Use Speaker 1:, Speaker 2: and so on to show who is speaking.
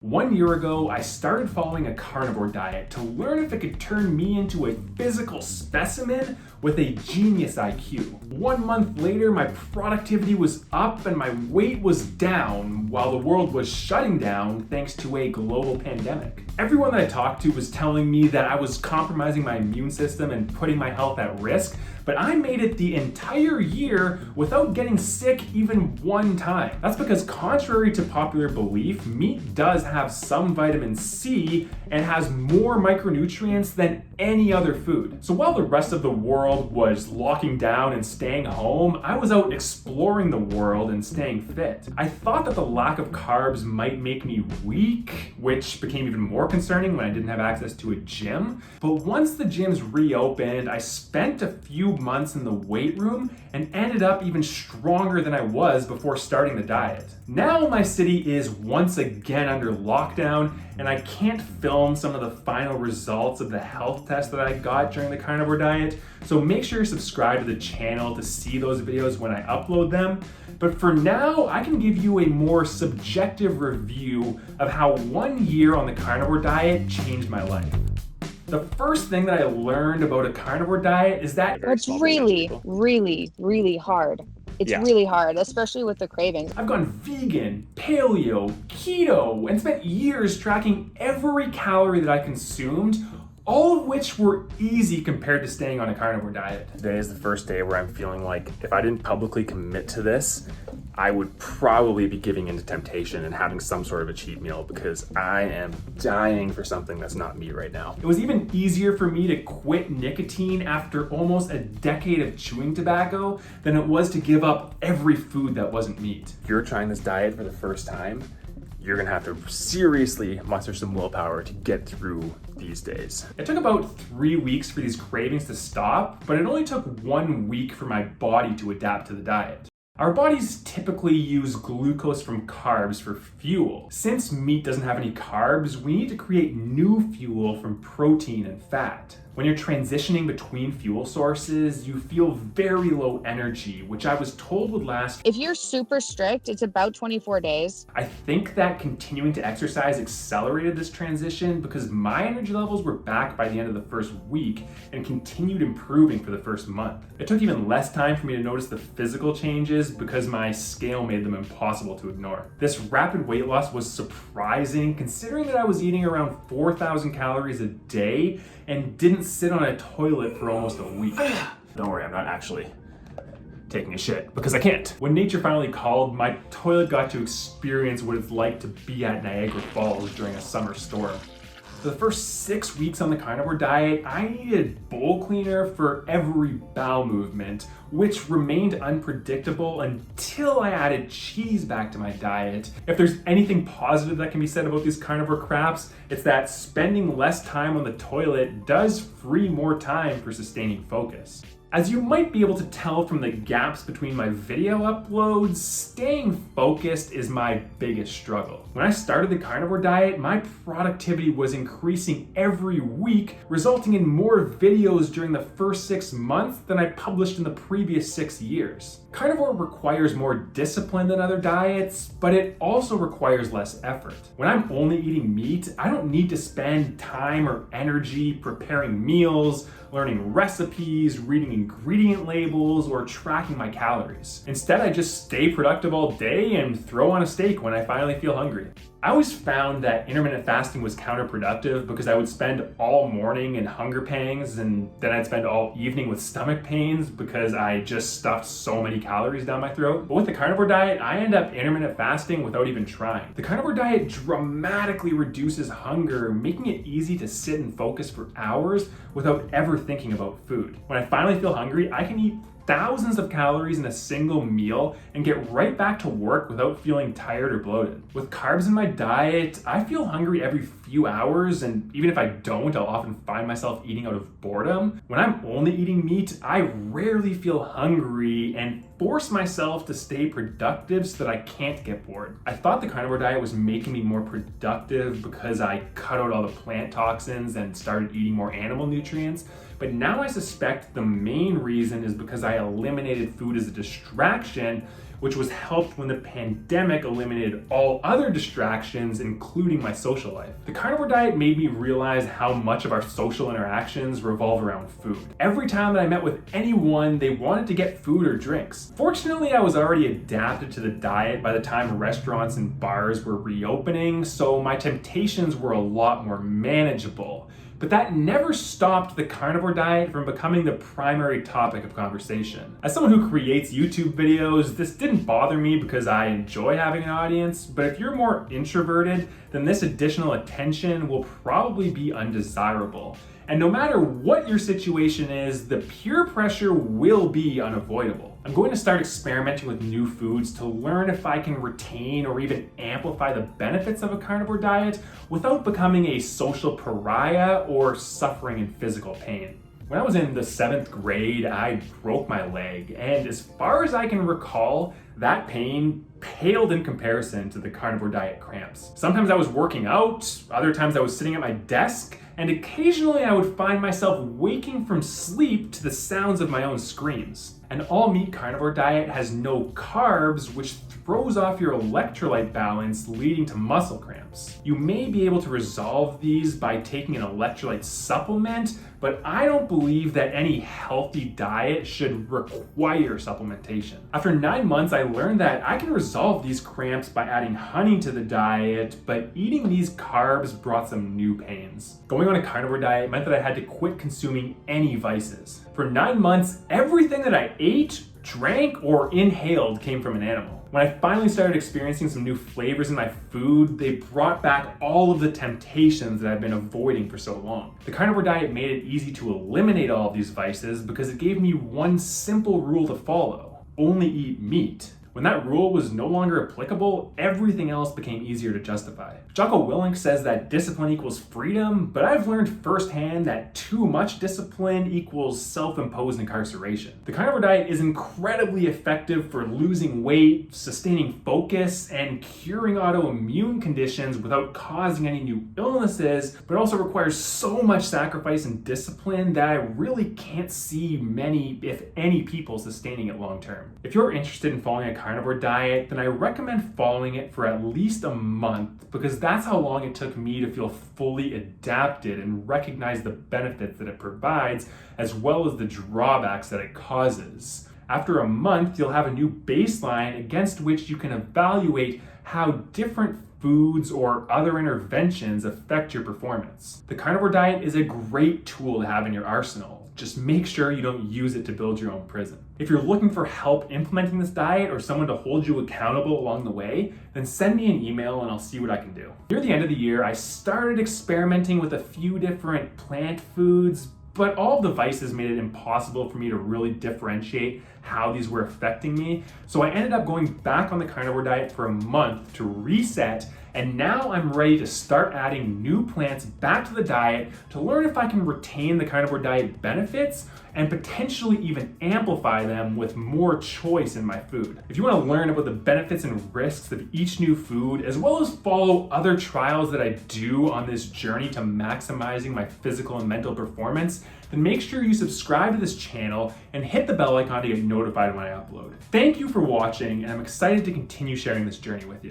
Speaker 1: 1 year ago, I started following a carnivore diet to learn if it could turn me into a physical specimen with a genius IQ. 1 month later, my productivity was up and my weight was down while the world was shutting down thanks to a global pandemic. Everyone that I talked to was telling me that I was compromising my immune system and putting my health at risk, but I made it the entire year without getting sick even one time. That's because contrary to popular belief, meat does have some vitamin C and has more micronutrients than any other food. So while the rest of the world was locking down and staying home, I was out exploring the world and staying fit. I thought that the lack of carbs might make me weak, which became even more concerning when I didn't have access to a gym. But once the gyms reopened, I spent a few months in the weight room and ended up even stronger than I was before starting the diet. Now my city is once again under lockdown and I can't film some of the final results of the health test that I got during the carnivore diet, so make sure you're subscribed to the channel to see those videos when I upload them. But for now, I can give you a more subjective review of how 1 year on the carnivore diet changed my life. The first thing that I learned about a carnivore diet is that
Speaker 2: it's really hard. It's really hard, especially with the cravings.
Speaker 1: I've gone vegan, paleo, keto, and spent years tracking every calorie that I consumed, all of which were easy compared to staying on a carnivore diet. Today is the first day where I'm feeling like if I didn't publicly commit to this, I would probably be giving into temptation and having some sort of a cheat meal because I am dying for something that's not meat right now. It was even easier for me to quit nicotine after almost a decade of chewing tobacco than it was to give up every food that wasn't meat. If you're trying this diet for the first time, you're gonna have to seriously muster some willpower to get through these days. It took about 3 weeks for these cravings to stop, but it only took 1 week for my body to adapt to the diet. Our bodies typically use glucose from carbs for fuel. Since meat doesn't have any carbs, we need to create new fuel from protein and fat. When you're transitioning between fuel sources, you feel very low energy, which I was told would last.
Speaker 2: If you're super strict, it's about 24 days.
Speaker 1: I think that continuing to exercise accelerated this transition because my energy levels were back by the end of the first week and continued improving for the first month. It took even less time for me to notice the physical changes because my scale made them impossible to ignore. This rapid weight loss was surprising considering that I was eating around 4,000 calories a day and didn't sit on a toilet for almost a week. Don't worry, I'm not actually taking a shit because I can't. When nature finally called, my toilet got to experience what it's like to be at Niagara Falls during a summer storm. For the first 6 weeks on the carnivore diet, I needed bowl cleaner for every bowel movement, which remained unpredictable until I added cheese back to my diet. If there's anything positive that can be said about these carnivore craps, it's that spending less time on the toilet does free more time for sustaining focus. As you might be able to tell from the gaps between my video uploads, staying focused is my biggest struggle. When I started the carnivore diet, my productivity was increasing every week, resulting in more videos during the first 6 months than I published in the previous 6 years. Carnivore requires more discipline than other diets, but it also requires less effort. When I'm only eating meat, I don't need to spend time or energy preparing meals, learning recipes, reading ingredient labels, or tracking my calories. Instead, I just stay productive all day and throw on a steak when I finally feel hungry. I always found that intermittent fasting was counterproductive because I would spend all morning in hunger pangs and then I'd spend all evening with stomach pains because I just stuffed so many calories down my throat. But with the carnivore diet, I end up intermittent fasting without even trying. The carnivore diet dramatically reduces hunger, making it easy to sit and focus for hours without ever thinking about food. When I finally feel hungry, I can eat thousands of calories in a single meal and get right back to work without feeling tired or bloated. With carbs in my diet, I feel hungry every few hours, and even if I don't, I'll often find myself eating out of boredom. When I'm only eating meat, I rarely feel hungry and force myself to stay productive so that I can't get bored. I thought the carnivore diet was making me more productive because I cut out all the plant toxins and started eating more animal nutrients, but now I suspect the main reason is because I eliminated food as a distraction, which was helped when the pandemic eliminated all other distractions, including my social life. The carnivore diet made me realize how much of our social interactions revolve around food. Every time that I met with anyone, they wanted to get food or drinks. Fortunately, I was already adapted to the diet by the time restaurants and bars were reopening, so my temptations were a lot more manageable. But that never stopped the carnivore diet from becoming the primary topic of conversation. As someone who creates YouTube videos, this didn't bother me because I enjoy having an audience, but if you're more introverted, then this additional attention will probably be undesirable. And no matter what your situation is, the peer pressure will be unavoidable. I'm going to start experimenting with new foods to learn if I can retain or even amplify the benefits of a carnivore diet without becoming a social pariah or suffering in physical pain. When I was in the 7th grade, I broke my leg, and as far as I can recall, that pain paled in comparison to the carnivore diet cramps. Sometimes I was working out, other times I was sitting at my desk, and occasionally I would find myself waking from sleep to the sounds of my own screams. An all-meat carnivore diet has no carbs, which throws off your electrolyte balance, leading to muscle cramps. You may be able to resolve these by taking an electrolyte supplement, but I don't believe that any healthy diet should require supplementation. After 9 months, I learned that I can resolve these cramps by adding honey to the diet, but eating these carbs brought some new pains. Going on a carnivore diet meant that I had to quit consuming any vices. For 9 months, everything that I ate, drank, or inhaled came from an animal. When I finally started experiencing some new flavors in my food, they brought back all of the temptations that I've been avoiding for so long. The carnivore diet made it easy to eliminate all of these vices because it gave me one simple rule to follow: only eat meat. When that rule was no longer applicable, everything else became easier to justify. Jocko Willink says that discipline equals freedom, but I've learned firsthand that too much discipline equals self-imposed incarceration. The carnivore diet is incredibly effective for losing weight, sustaining focus, and curing autoimmune conditions without causing any new illnesses, but also requires so much sacrifice and discipline that I really can't see many, if any, people sustaining it long term. If you're interested in following a carnivore diet, then I recommend following it for at least a month, because that's how long it took me to feel fully adapted and recognize the benefits that it provides, as well as the drawbacks that it causes. After a month, you'll have a new baseline against which you can evaluate how different foods or other interventions affect your performance. The carnivore diet is a great tool to have in your arsenal. Just make sure you don't use it to build your own prison. If you're looking for help implementing this diet or someone to hold you accountable along the way, then send me an email and I'll see what I can do. Near the end of the year, I started experimenting with a few different plant foods, but all of the vices made it impossible for me to really differentiate how these were affecting me. So I ended up going back on the carnivore diet for a month to reset, and now I'm ready to start adding new plants back to the diet to learn if I can retain the carnivore diet benefits and potentially even amplify them with more choice in my food. If you want to learn about the benefits and risks of each new food, as well as follow other trials that I do on this journey to maximizing my physical and mental performance, then make sure you subscribe to this channel and hit the bell icon to get notified when I upload. Thank you for watching, and I'm excited to continue sharing this journey with you.